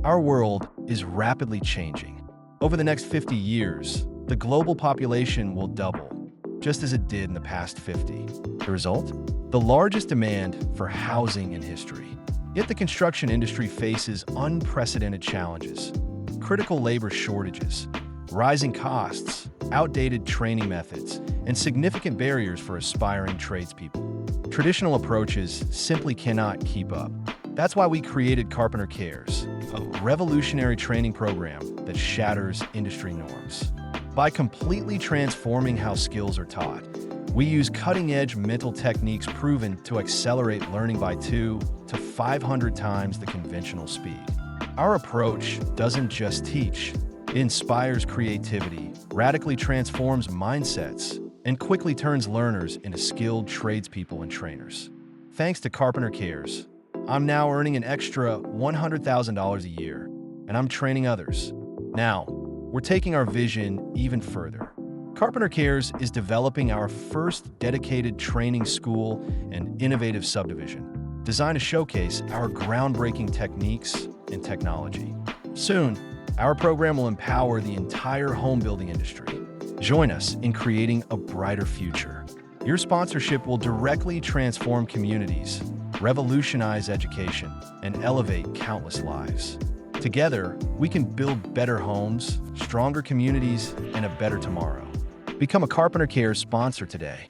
Our world is rapidly changing. Over the next 50 years, the global population will double, just as it did in the past 50. The result? The largest demand for housing in history. Yet the construction industry faces unprecedented challenges: critical labor shortages, rising costs, outdated training methods, and significant barriers for aspiring tradespeople. Traditional approaches simply cannot keep up. That's why we created Carpenter Cares, a revolutionary training program that shatters industry norms. By completely transforming how skills are taught, we use cutting-edge mental techniques proven to accelerate learning by 2 to 500 times the conventional speed. Our approach doesn't just teach, it inspires creativity, radically transforms mindsets, and quickly turns learners into skilled tradespeople and trainers. Thanks to Carpenter Cares, I'm now earning an extra $100,000 a year, and I'm training others. Now, we're taking our vision even further. Carpenter Cares is developing our first dedicated training school and innovative subdivision, designed to showcase our groundbreaking techniques and technology. Soon, our program will empower the entire home building industry. Join us in creating a brighter future. Your sponsorship will directly transform communities, revolutionize education, and elevate countless lives. Together, we can build better homes, stronger communities, and a better tomorrow. Become a Carpenter Cares sponsor today.